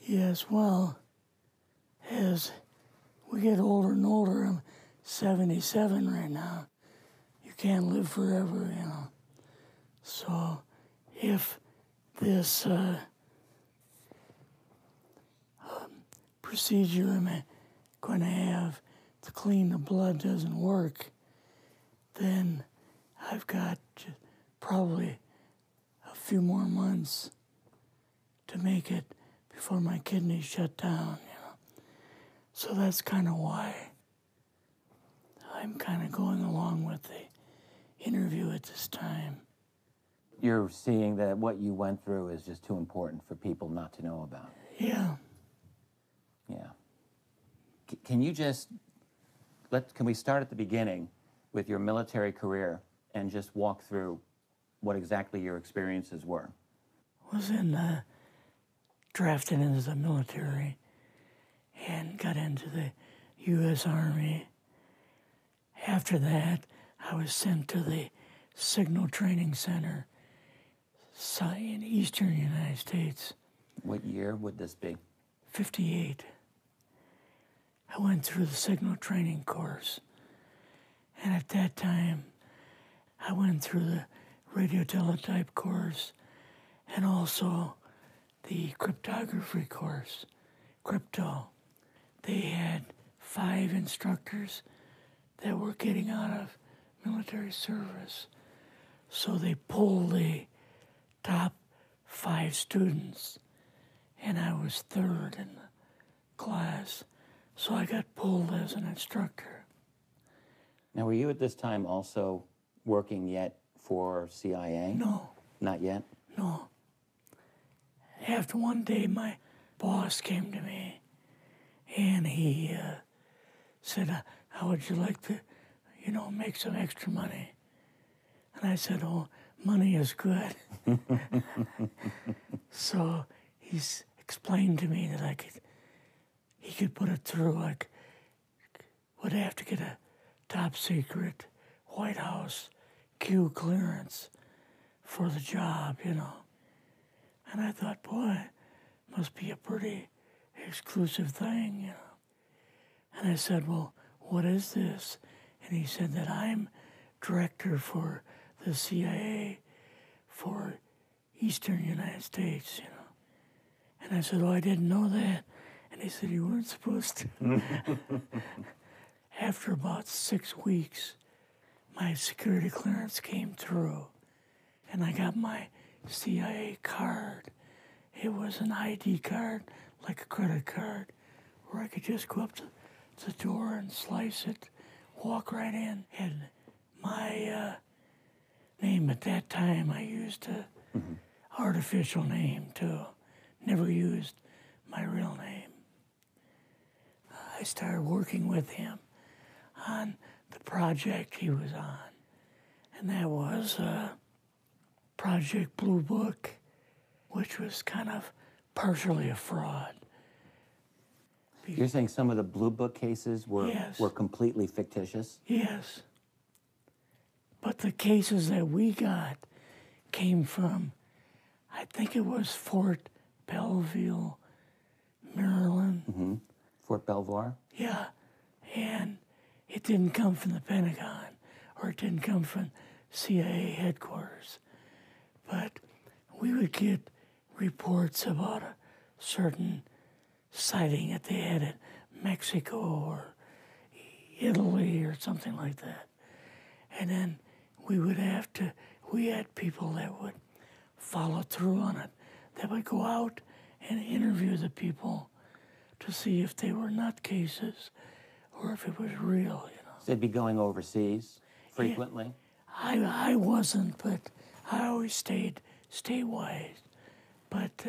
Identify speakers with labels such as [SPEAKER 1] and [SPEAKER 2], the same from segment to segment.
[SPEAKER 1] Yes, well, as we get older and older, I'm 77 right now. You can't live forever, you know. So if this procedure I'm going to have to clean the blood doesn't work, then I've got probably a few more months to make it before my kidneys shut down, you know. So that's kind of why I'm kind of going along with the interview at this time.
[SPEAKER 2] You're seeing that what you went through is just too important for people not to know about.
[SPEAKER 1] Yeah.
[SPEAKER 2] Yeah. Can you just, can we start at the beginning with your military career and just walk through what exactly your experiences were?
[SPEAKER 1] Was drafted into the military and got into the U.S. Army. After that, I was sent to the Signal Training Center in eastern United States.
[SPEAKER 2] What year would this be?
[SPEAKER 1] 58. I went through the Signal Training course. And at that time, I went through the radio teletype course and also the cryptography course, crypto. They had 5 instructors that were getting out of military service. So they pulled the top 5 students, and I was 3rd in the class. So I got pulled as an instructor.
[SPEAKER 2] Now, were you at this time also working yet for CIA?
[SPEAKER 1] No.
[SPEAKER 2] Not yet?
[SPEAKER 1] No. After one day, my boss came to me, and he said, how would you like to, make some extra money? And I said, oh, money is good. So he's explained to me that he could put it through. I would have to get a top secret White House Q clearance for the job, And I thought, boy, must be a pretty exclusive thing, And I said, well, what is this? And he said that I'm director for the CIA for Eastern United States, And I said, oh, I didn't know that. And he said, you weren't supposed to. After about 6 weeks, my security clearance came through, and I got my CIA card. It was an ID card, like a credit card, where I could just go up to the door and slice it, walk right in. And my name at that time, I used a artificial name too. Never used my real name. I started working with him on the project he was on, and that was Project Blue Book, which was kind of partially a fraud.
[SPEAKER 2] You're saying some of the Blue Book cases were completely fictitious?
[SPEAKER 1] Yes. But the cases that we got came from, I think it was Fort Belvoir, Maryland.
[SPEAKER 2] Fort Belvoir?
[SPEAKER 1] Yeah. And it didn't come from the Pentagon, or it didn't come from CIA headquarters. But we would get reports about a certain sighting that they had in Mexico or Italy or something like that. And then we had people that would follow through on it, that would go out and interview the people to see if they were nutcases or if it was real,
[SPEAKER 2] So they'd be going overseas frequently?
[SPEAKER 1] Yeah, I wasn't, but I always stayed statewide. But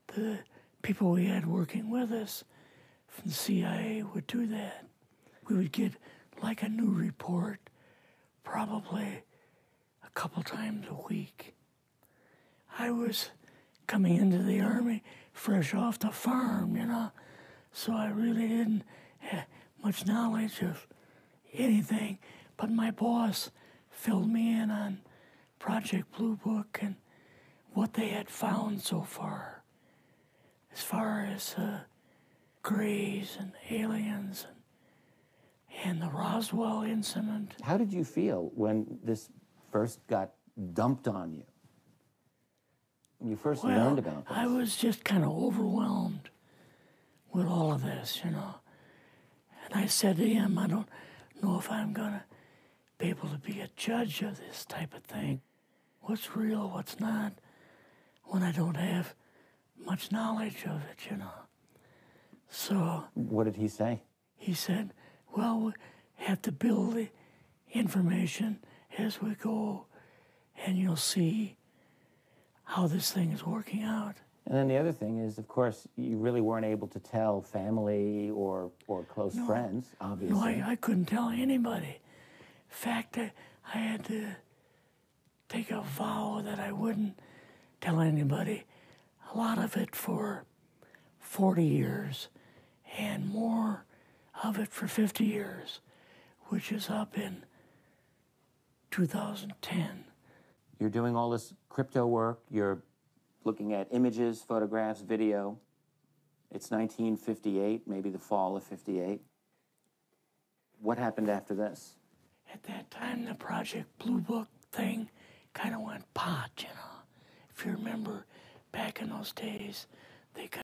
[SPEAKER 1] the people we had working with us from the CIA would do that. We would get like a new report probably a couple times a week. I was coming into the Army fresh off the farm, so I really didn't have much knowledge of anything, but my boss filled me in on Project Blue Book and what they had found so far. as far as Greys and aliens and the Roswell incident.
[SPEAKER 2] How did you feel when this first got dumped on you? When you first learned about this?
[SPEAKER 1] I was just kind of overwhelmed with all of this, you know. And I said to him, I don't know if I'm going to be able to be a judge of this type of thing. What's real, what's not, when I don't have much knowledge of it, you know. So...
[SPEAKER 2] What did he say?
[SPEAKER 1] He said, well, we have to build the information as we go, and you'll see how this thing is working out.
[SPEAKER 2] And then the other thing is, of course, you really weren't able to tell family or close friends, obviously.
[SPEAKER 1] No, I couldn't tell anybody. In fact, I had to take a vow that I wouldn't tell anybody. A lot of it for 40 years, and more of it for 50 years, which is up in 2010.
[SPEAKER 2] You're doing all this crypto work. You're looking at images, photographs, video. It's 1958, maybe the fall of 58. What happened after this?
[SPEAKER 1] At that time, the Project Blue Book thing kind of went pot, you know. If you remember back in those days, they